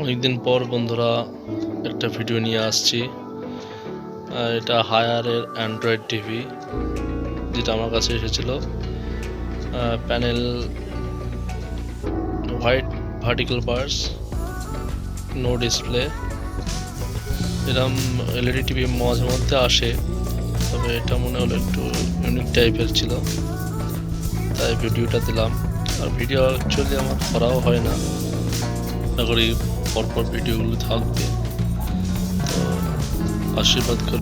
অনেকদিন পর বন্ধুরা একটা ভিডিও নিয়ে আসছি। এটা হায়ারের অ্যান্ড্রয়েড টিভি, যেটা আমার কাছে এসেছিল। Panel white vertical bars, no display. এরকম এলইডি টিভি মাঝে মধ্যে আসে, তবে এটা মনে হলো একটু ইউনিক টাইপের ছিল, তাই ভিডিওটা দিলাম। আর ভিডিও অ্যাকচুয়ালি আমার করাও হয় না, আশা করি পরপর ভিডিওগুলো থাকবে, তো আশীর্বাদ করি।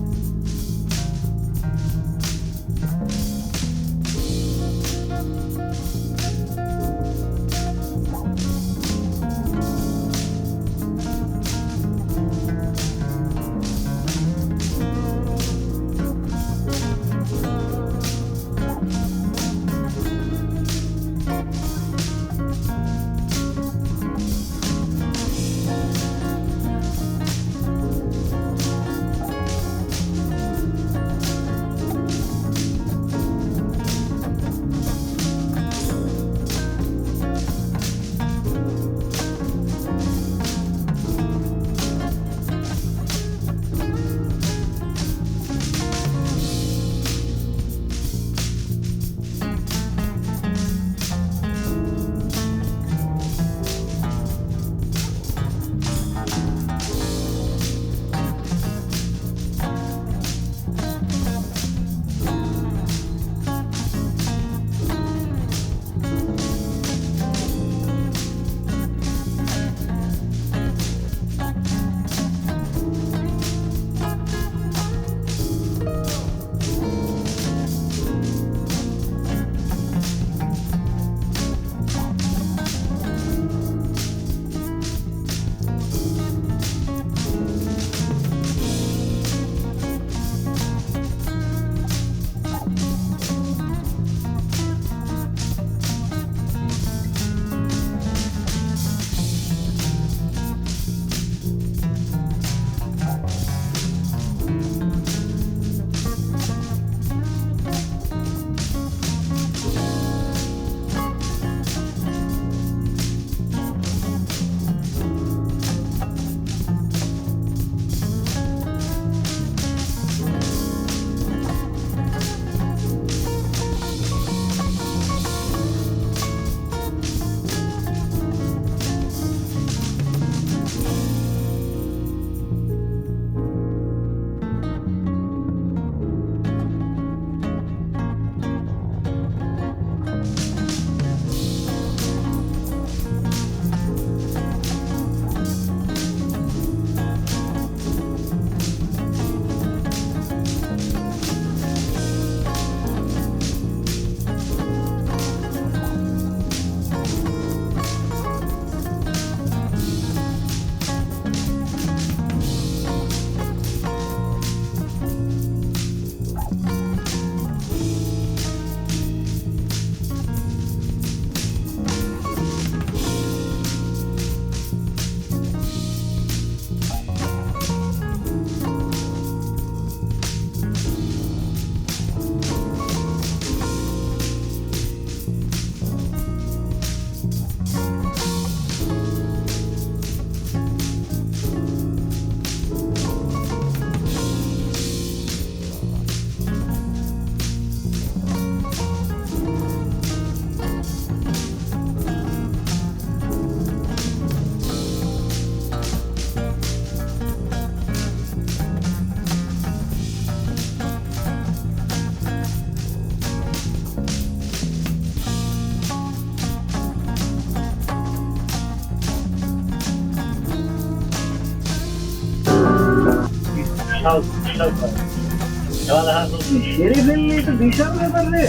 সেরে ফেললি তো বিশাল ব্যাপার রে।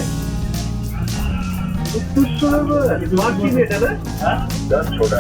স্মার্ট টিভি এটা না? হ্যাঁ, ছোট